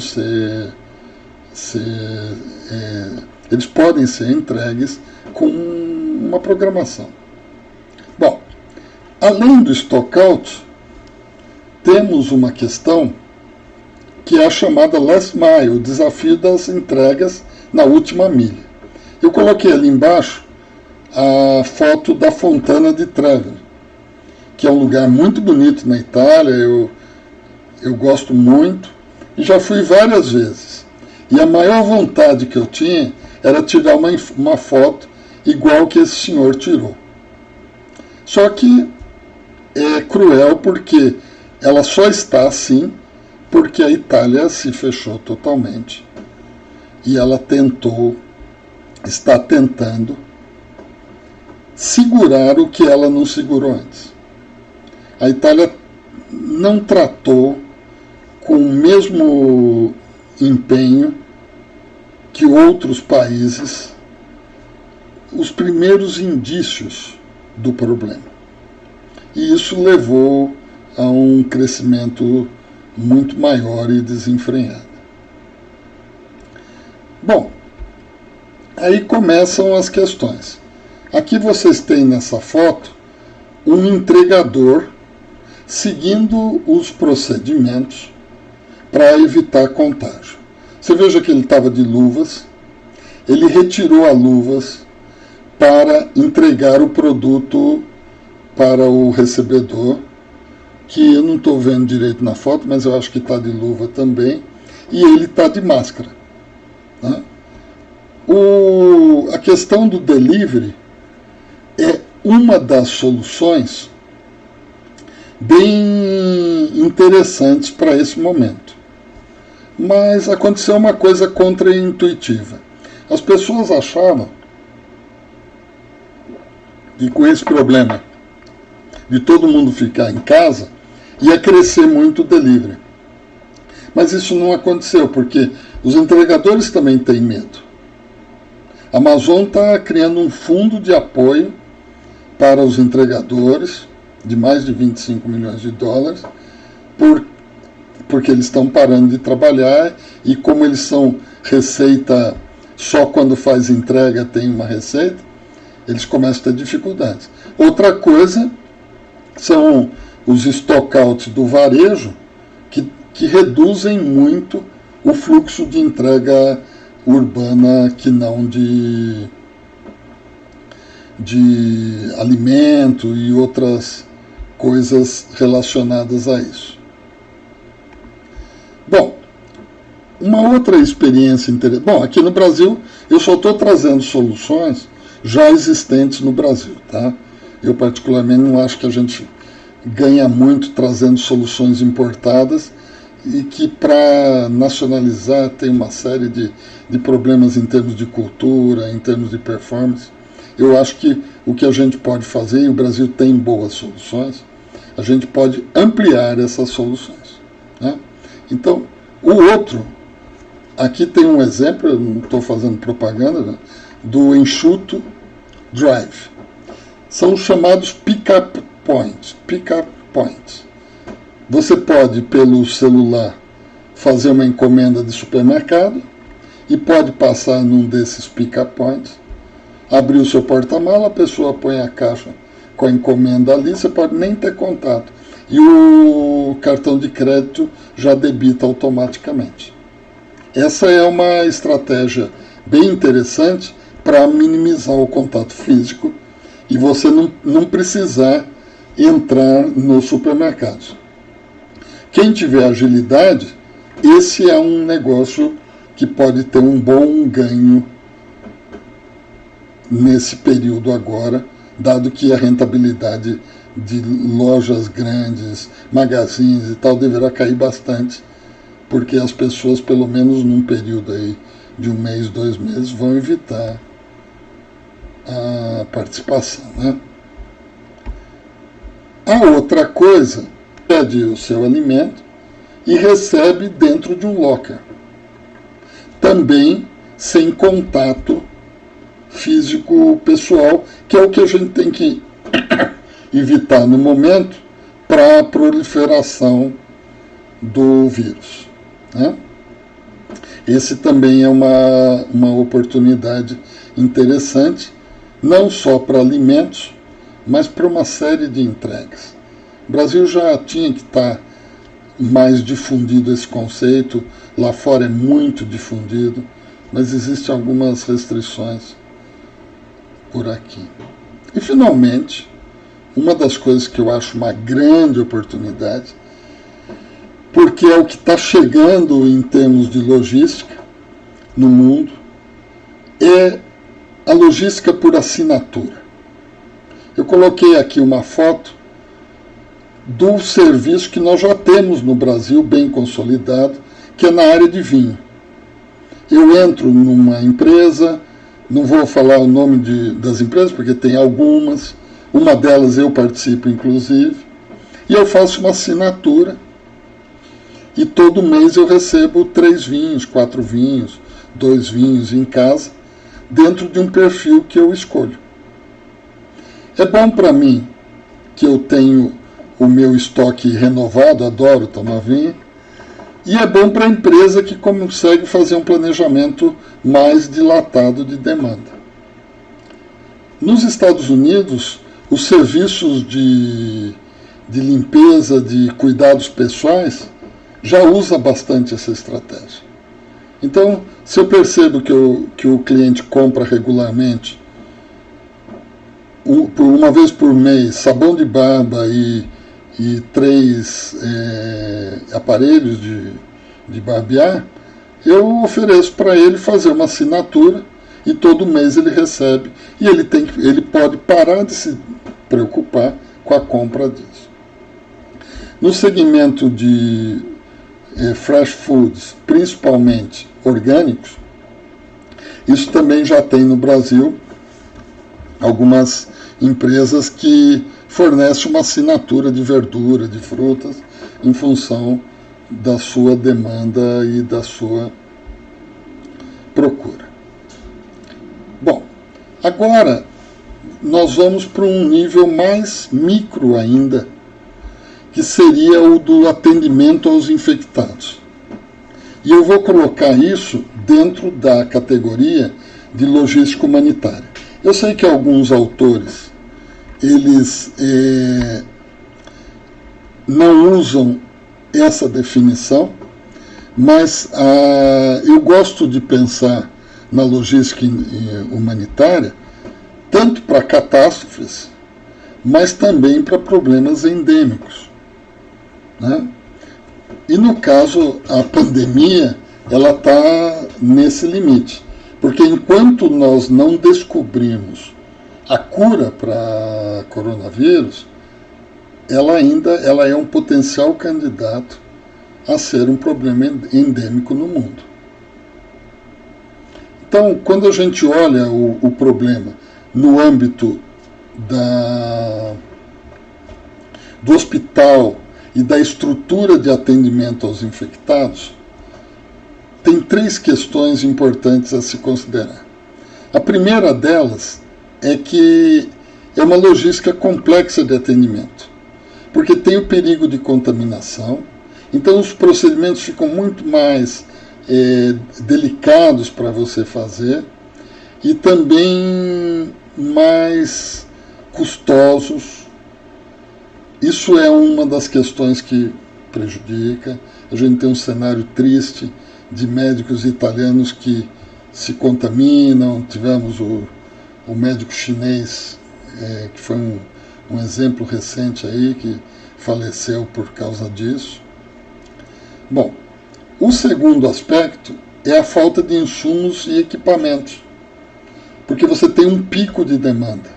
[SPEAKER 1] eles podem ser entregues com uma programação. Bom, além do stockout, temos uma questão que é a chamada last mile, o desafio das entregas na última milha. Eu coloquei ali embaixo a foto da Fontana di Trevi, que é um lugar muito bonito na Itália, eu gosto muito e já fui várias vezes. E a maior vontade que eu tinha era tirar uma foto igual que esse senhor tirou. Só que é cruel porque ela só está assim porque a Itália se fechou totalmente. E ela está tentando segurar o que ela não segurou antes. A Itália não tratou com o mesmo empenho que outros países os primeiros indícios do problema. E isso levou a um crescimento muito maior e desenfreado. Bom, aí começam as questões. Aqui vocês têm nessa foto um entregador seguindo os procedimentos para evitar contágio. Você veja que ele estava de luvas, ele retirou as luvas para entregar o produto para o recebedor, que eu não estou vendo direito na foto, mas eu acho que está de luva também, e ele está de máscara. Né? A questão do delivery é uma das soluções bem interessantes para esse momento. Mas aconteceu uma coisa contraintuitiva. As pessoas achavam que com esse problema de todo mundo ficar em casa, ia crescer muito o delivery. Mas isso não aconteceu, porque os entregadores também têm medo. A Amazon está criando um fundo de apoio para os entregadores, de mais de 25 milhões de dólares, porque eles estão parando de trabalhar, e como eles são receita, só quando faz entrega tem uma receita, eles começam a ter dificuldades. Outra coisa são os stockouts do varejo, que reduzem muito o fluxo de entrega urbana, que não de alimento e outras coisas relacionadas a isso. Bom, uma outra experiência interessante. Bom, aqui no Brasil eu só estou trazendo soluções já existentes no Brasil, tá? Eu particularmente não acho que a gente ganha muito trazendo soluções importadas, e que para nacionalizar tem uma série de problemas em termos de cultura, em termos de performance. Eu acho que o que a gente pode fazer, e o Brasil tem boas soluções, a gente pode ampliar essas soluções. Né? Então, o outro, aqui tem um exemplo, eu não estou fazendo propaganda, né, do Enxuto Drive. São os chamados pick-up points. Você pode, pelo celular, fazer uma encomenda de supermercado e pode passar num desses pick-up points, abrir o seu porta-mala, a pessoa põe a caixa com a encomenda ali, você pode nem ter contato. E o cartão de crédito já debita automaticamente. Essa é uma estratégia bem interessante para minimizar o contato físico e você não precisar entrar nos supermercados. Quem tiver agilidade, esse é um negócio que pode ter um bom ganho nesse período agora, dado que a rentabilidade de lojas grandes, magazines e tal, deverá cair bastante, porque as pessoas, pelo menos num período aí de 1 mês, 2 meses, vão evitar a participação. Né? A outra coisa, pede o seu alimento e recebe dentro de um locker. Também sem contato físico pessoal, que é o que a gente tem que evitar no momento para a proliferação do vírus. Né? Esse também é uma oportunidade interessante, não só para alimentos, mas para uma série de entregas. O Brasil já tinha que estar mais difundido esse conceito, lá fora é muito difundido, mas existem algumas restrições por aqui. E, finalmente, uma das coisas que eu acho uma grande oportunidade, porque é o que está chegando em termos de logística no mundo, é a logística por assinatura. Eu coloquei aqui uma foto do serviço que nós já temos no Brasil, bem consolidado, que é na área de vinho. Eu entro numa empresa, não vou falar o nome das empresas, porque tem algumas, uma delas eu participo inclusive, e eu faço uma assinatura, e todo mês eu recebo 3 vinhos, 4 vinhos, 2 vinhos em casa, dentro de um perfil que eu escolho. É bom para mim que eu tenho o meu estoque renovado, adoro tomar vinho, e é bom para a empresa que consegue fazer um planejamento mais dilatado de demanda. Nos Estados Unidos, os serviços de de limpeza, de cuidados pessoais, já usa bastante essa estratégia. Então, se eu percebo que o cliente compra regularmente, uma vez por mês, sabão de barba e 3 aparelhos de barbear, eu ofereço para ele fazer uma assinatura e todo mês ele recebe, e ele pode parar de se preocupar com a compra disso. No segmento de fresh foods, principalmente orgânicos, isso também já tem no Brasil algumas empresas que fornecem uma assinatura de verdura, de frutas, em função da sua demanda e da sua procura. Bom, agora nós vamos para um nível mais micro ainda, que seria o do atendimento aos infectados. E eu vou colocar isso dentro da categoria de logística humanitária. Eu sei que alguns autores, eles não usam essa definição, mas eu gosto de pensar na logística humanitária tanto para catástrofes, mas também para problemas endêmicos, né? E no caso, a pandemia, ela está nesse limite, porque enquanto nós não descobrirmos a cura para coronavírus, ela é um potencial candidato a ser um problema endêmico no mundo. Então, quando a gente olha o problema no âmbito do hospital e da estrutura de atendimento aos infectados, tem 3 questões importantes a se considerar. A primeira delas é que é uma logística complexa de atendimento, porque tem o perigo de contaminação, então os procedimentos ficam muito mais delicados para você fazer e também mais custosos. Isso é uma das questões que prejudica. A gente tem um cenário triste de médicos italianos que se contaminam. Tivemos o médico chinês, que foi um exemplo recente aí, que faleceu por causa disso. Bom, o segundo aspecto é a falta de insumos e equipamentos, porque você tem um pico de demanda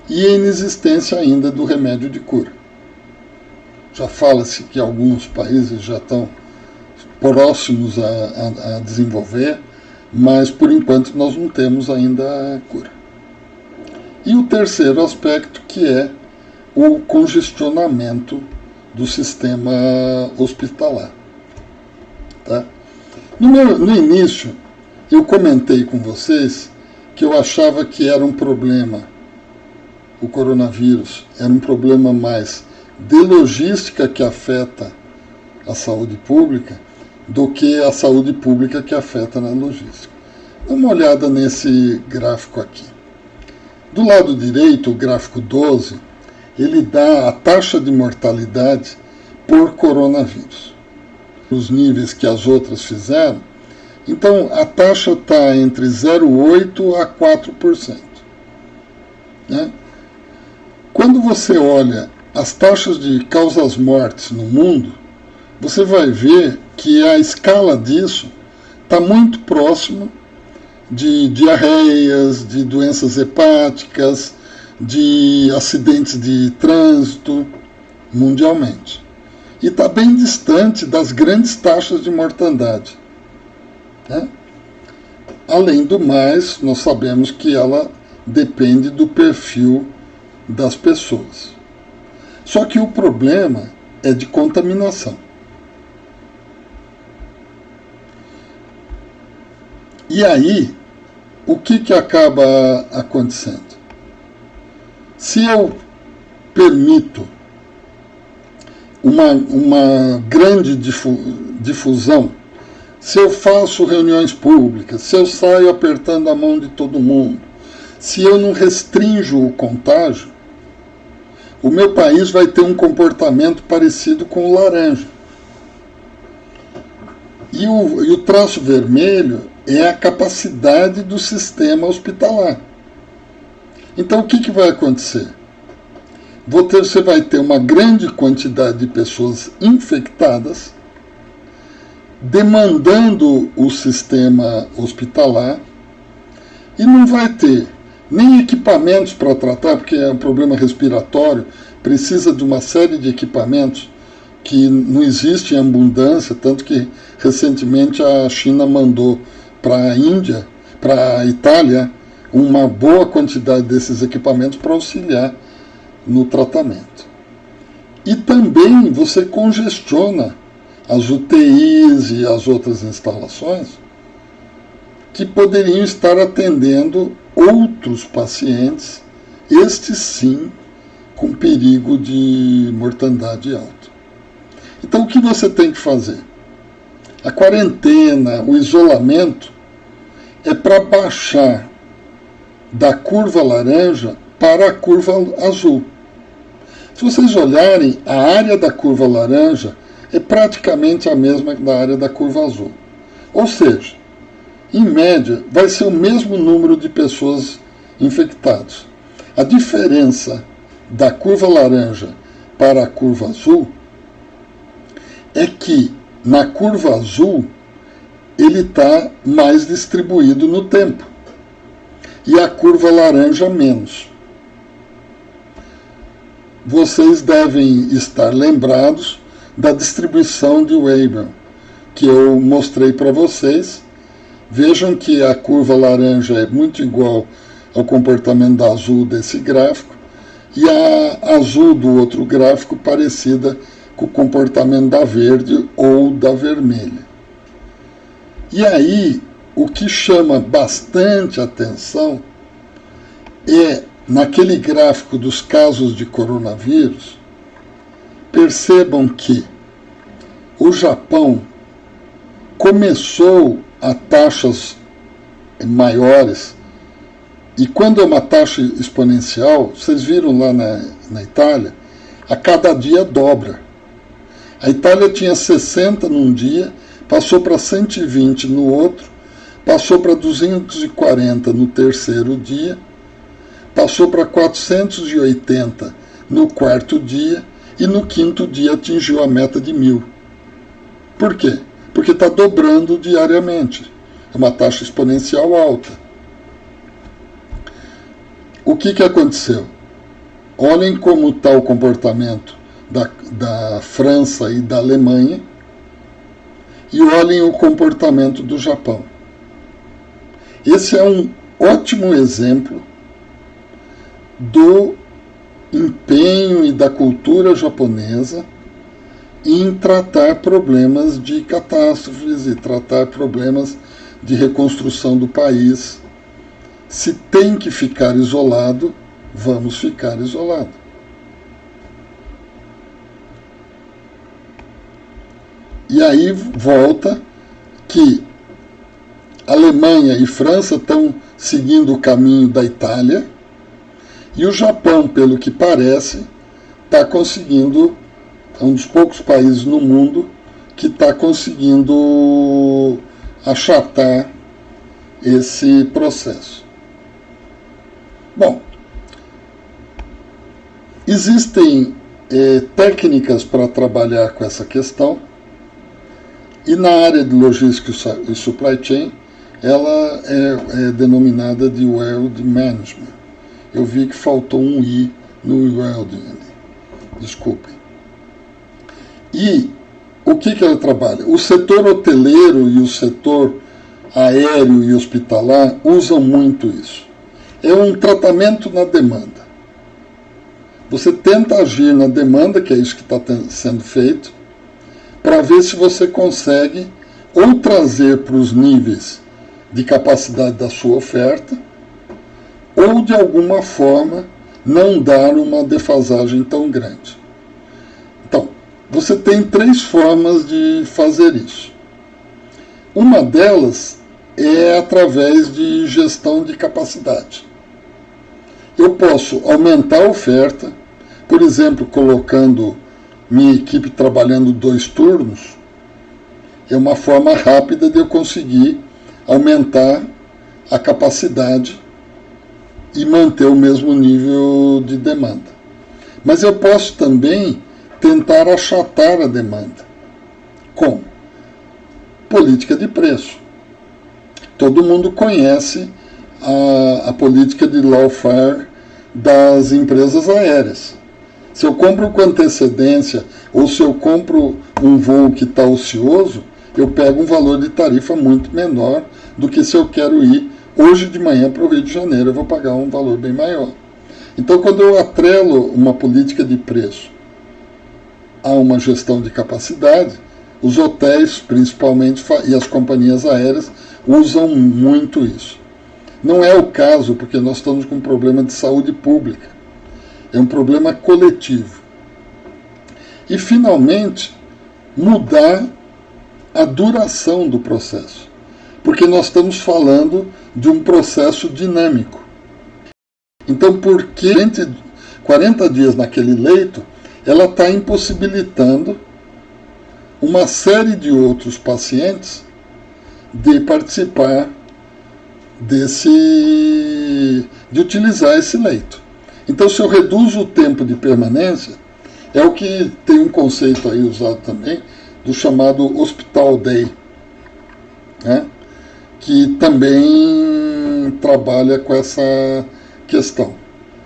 [SPEAKER 1] e a inexistência ainda do remédio de cura. Já fala-se que alguns países já estão próximos a desenvolver, mas por enquanto nós não temos ainda a cura. E o terceiro aspecto, que é o congestionamento do sistema hospitalar. Tá? No início, eu comentei com vocês que eu achava que era um problema, o coronavírus, era um problema mais de logística que afeta a saúde pública do que a saúde pública que afeta na logística. Dá uma olhada nesse gráfico aqui. Do lado direito, o gráfico 12, ele dá a taxa de mortalidade por coronavírus, os níveis que as outras fizeram. Então, a taxa está entre 0,8% a 4%. Né? Quando você olha as taxas de causas-mortes no mundo, você vai ver que a escala disso está muito próxima de diarreias, de doenças hepáticas, de acidentes de trânsito mundialmente. E está bem distante das grandes taxas de mortandade. Né? Além do mais, nós sabemos que ela depende do perfil das pessoas. Só que o problema é de contaminação. E aí, o que acaba acontecendo? Se eu permito uma grande difusão, se eu faço reuniões públicas, se eu saio apertando a mão de todo mundo, se eu não restringo o contágio, o meu país vai ter um comportamento parecido com o laranja. E o traço vermelho é a capacidade do sistema hospitalar. Então, o que vai acontecer? Você vai ter uma grande quantidade de pessoas infectadas, demandando o sistema hospitalar, e não vai ter nem equipamentos para tratar, porque é um problema respiratório, precisa de uma série de equipamentos que não existe em abundância, tanto que recentemente a China mandou para a Índia, para a Itália, uma boa quantidade desses equipamentos para auxiliar no tratamento. E também você congestiona as UTIs e as outras instalações que poderiam estar atendendo outros pacientes, estes sim com perigo de mortandade alta. Então, o que você tem que fazer? A quarentena, o isolamento, é para baixar da curva laranja para a curva azul. Se vocês olharem, a área da curva laranja é praticamente a mesma da área da curva azul. Ou seja, em média, vai ser o mesmo número de pessoas infectadas. A diferença da curva laranja para a curva azul é que na curva azul ele está mais distribuído no tempo e a curva laranja menos. Vocês devem estar lembrados da distribuição de Weibull, que eu mostrei para vocês. Vejam que a curva laranja é muito igual ao comportamento da azul desse gráfico e a azul do outro gráfico parecida com o comportamento da verde ou da vermelha. E aí, o que chama bastante atenção é, naquele gráfico dos casos de coronavírus, percebam que o Japão começou a taxas maiores, e quando é uma taxa exponencial, vocês viram lá na Itália, a cada dia dobra. A Itália tinha 60 num dia, passou para 120 no outro, passou para 240 no terceiro dia, passou para 480 no quarto dia e no quinto dia atingiu a meta de 1.000. Por quê? Porque está dobrando diariamente. É uma taxa exponencial alta. O que aconteceu? Olhem como está o comportamento da França e da Alemanha e olhem o comportamento do Japão. Esse é um ótimo exemplo do empenho e da cultura japonesa em tratar problemas de catástrofes e tratar problemas de reconstrução do país. Se tem que ficar isolado, vamos ficar isolados. E aí volta que Alemanha e França estão seguindo o caminho da Itália e o Japão, pelo que parece, está conseguindo, é um dos poucos países no mundo que está conseguindo achatar esse processo. Bom, existem técnicas para trabalhar com essa questão. E na área de logística e supply chain, ela é denominada de World Management. Eu vi que faltou um I no World, desculpem. E o que ela trabalha? O setor hoteleiro e o setor aéreo e hospitalar usam muito isso. É um tratamento na demanda. Você tenta agir na demanda, que é isso que está sendo feito, para ver se você consegue ou trazer para os níveis de capacidade da sua oferta, ou de alguma forma não dar uma defasagem tão grande. Então, você tem 3 formas de fazer isso. Uma delas é através de gestão de capacidade. Eu posso aumentar a oferta, por exemplo, colocando minha equipe trabalhando 2 turnos, é uma forma rápida de eu conseguir aumentar a capacidade e manter o mesmo nível de demanda. Mas eu posso também tentar achatar a demanda. Como? Política de preço. Todo mundo conhece a política de lawfare das empresas aéreas. Se eu compro com antecedência ou se eu compro um voo que está ocioso, eu pego um valor de tarifa muito menor do que se eu quero ir hoje de manhã para o Rio de Janeiro, eu vou pagar um valor bem maior. Então, quando eu atrelo uma política de preço a uma gestão de capacidade, os hotéis, principalmente, e as companhias aéreas usam muito isso. Não é o caso, porque nós estamos com um problema de saúde pública. É um problema coletivo. E, finalmente, mudar a duração do processo. Porque nós estamos falando de um processo dinâmico. Então, por que 40 dias naquele leito, ela está impossibilitando uma série de outros pacientes de participar de utilizar esse leito. Então, se eu reduzo o tempo de permanência, é o que tem um conceito aí usado também, do chamado Hospital Day, né? Que também trabalha com essa questão.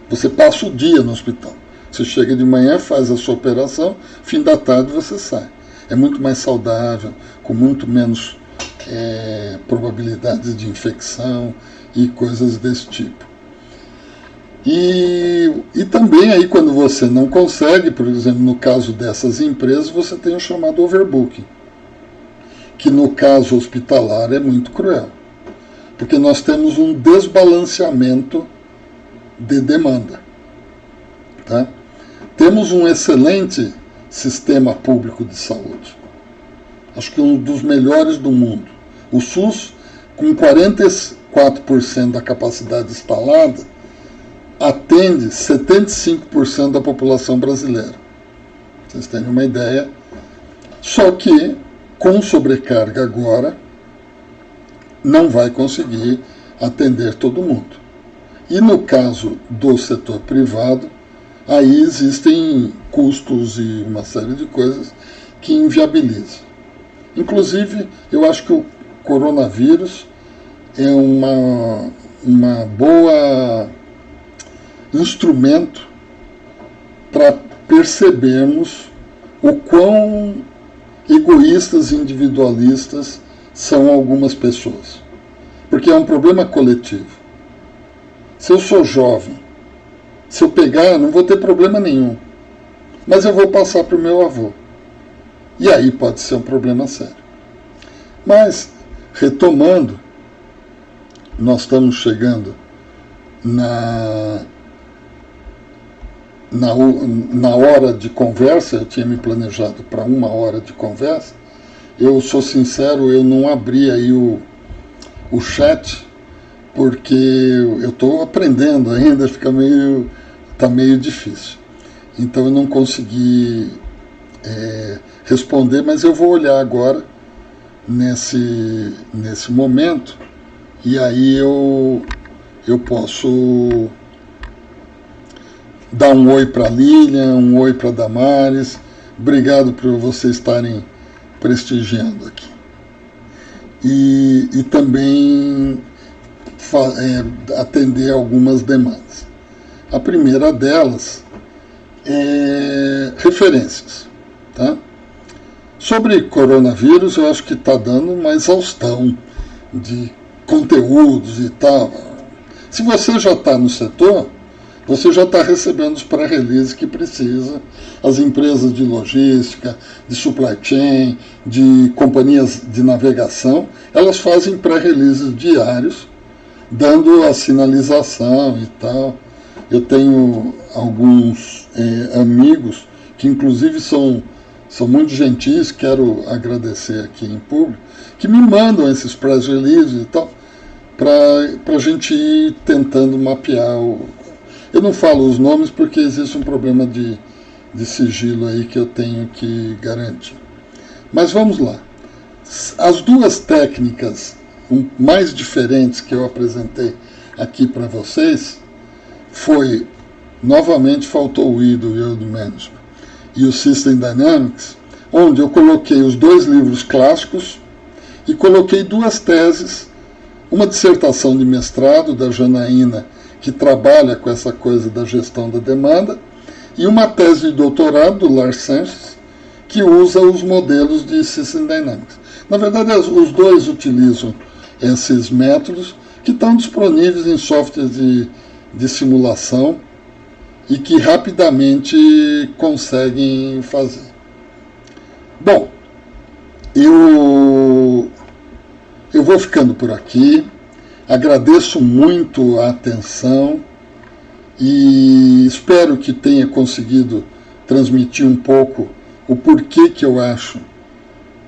[SPEAKER 1] Você passa o dia no hospital. Você chega de manhã, faz a sua operação, fim da tarde você sai. É muito mais saudável, com muito menos probabilidades de infecção e coisas desse tipo. E também aí quando você não consegue, por exemplo, no caso dessas empresas, você tem o chamado overbooking, que no caso hospitalar é muito cruel, porque nós temos um desbalanceamento de demanda. Tá? Temos um excelente sistema público de saúde, acho que um dos melhores do mundo. O SUS, com 44% da capacidade instalada, atende 75% da população brasileira. Vocês têm uma ideia. Só que, com sobrecarga agora, não vai conseguir atender todo mundo. E no caso do setor privado, aí existem custos e uma série de coisas que inviabilizam. Inclusive, eu acho que o coronavírus é uma boa instrumento para percebermos o quão egoístas e individualistas são algumas pessoas. Porque é um problema coletivo. Se eu sou jovem, se eu pegar, não vou ter problema nenhum. Mas eu vou passar para o meu avô. E aí pode ser um problema sério. Mas, retomando, nós estamos chegando na hora de conversa. Eu tinha me planejado para 1 hora de conversa. Eu sou sincero, eu não abri aí o chat, porque eu estou aprendendo ainda, está meio difícil. Então eu não consegui responder, mas eu vou olhar agora nesse momento, e aí eu posso dar um oi para a Lilian, um oi para a Damares. Obrigado por vocês estarem prestigiando aqui. E também atender algumas demandas. A primeira delas é referências. Tá? Sobre coronavírus, eu acho que está dando uma exaustão de conteúdos e tal. Se você já está no setor, você já está recebendo os pré-releases que precisa. As empresas de logística, de supply chain, de companhias de navegação, elas fazem pré-releases diários, dando a sinalização e tal. Eu tenho alguns amigos que inclusive são muito gentis, quero agradecer aqui em público, que me mandam esses press releases e tal, para a gente ir tentando mapear Eu não falo os nomes porque existe um problema de sigilo aí que eu tenho que garantir. Mas vamos lá. As duas técnicas mais diferentes que eu apresentei aqui para vocês foi, novamente faltou o I do Yield Management e o System Dynamics, onde eu coloquei os dois livros clássicos e coloquei duas teses, uma dissertação de mestrado da Janaína, que trabalha com essa coisa da gestão da demanda, e uma tese de doutorado do Lars Sanches, que usa os modelos de System Dynamics. Na verdade, os dois utilizam esses métodos que estão disponíveis em softwares de simulação e que rapidamente conseguem fazer. Bom, eu vou ficando por aqui. Agradeço muito a atenção e espero que tenha conseguido transmitir um pouco o porquê que eu acho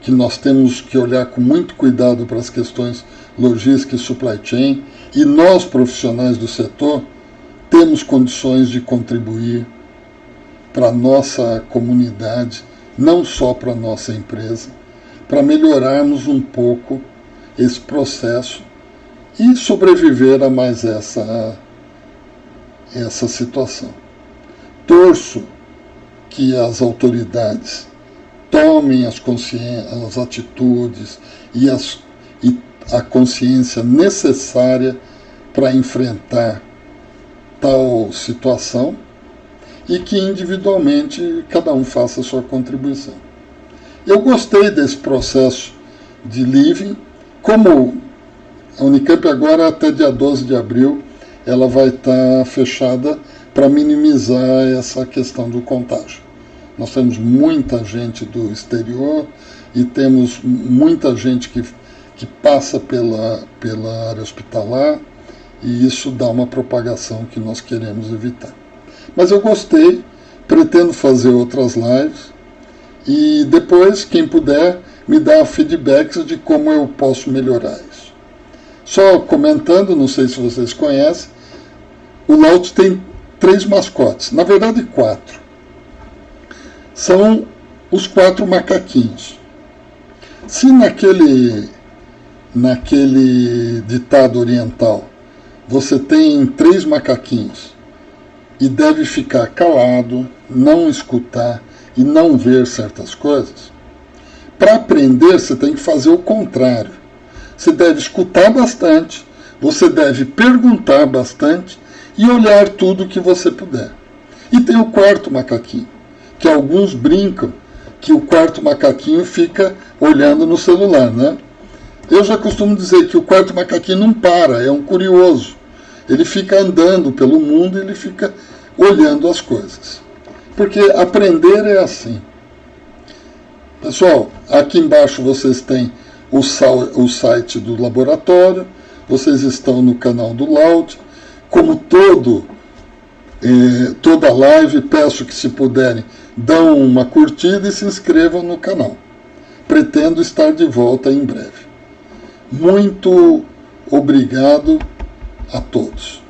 [SPEAKER 1] que nós temos que olhar com muito cuidado para as questões logística e supply chain, e nós, profissionais do setor, temos condições de contribuir para a nossa comunidade, não só para a nossa empresa, para melhorarmos um pouco esse processo e sobreviver a mais essa situação. Torço que as autoridades tomem as atitudes e a consciência necessária para enfrentar tal situação e que individualmente cada um faça a sua contribuição. Eu gostei desse processo de living, como a Unicamp agora até dia 12 de abril ela vai estar fechada para minimizar essa questão do contágio. Nós temos muita gente do exterior e temos muita gente que passa pela área hospitalar, e isso dá uma propagação que nós queremos evitar. Mas eu gostei, pretendo fazer outras lives, e depois, quem puder, me dá feedbacks de como eu posso melhorar isso. Só comentando, não sei se vocês conhecem, o Laut tem 3 mascotes, na verdade 4. São os 4 macaquinhos. Se naquele ditado oriental você tem 3 macaquinhos e deve ficar calado, não escutar e não ver certas coisas, para aprender você tem que fazer o contrário. Você deve escutar bastante, você deve perguntar bastante e olhar tudo que você puder. E tem o 4º macaquinho, que alguns brincam que o 4º macaquinho fica olhando no celular, né? Eu já costumo dizer que o 4º macaquinho não para, é um curioso. Ele fica andando pelo mundo e ele fica olhando as coisas. Porque aprender é assim. Pessoal, aqui embaixo vocês têm o site do laboratório, vocês estão no canal do Laut. Como toda live, peço que, se puderem, dão uma curtida e se inscrevam no canal. Pretendo estar de volta em breve. Muito obrigado a todos.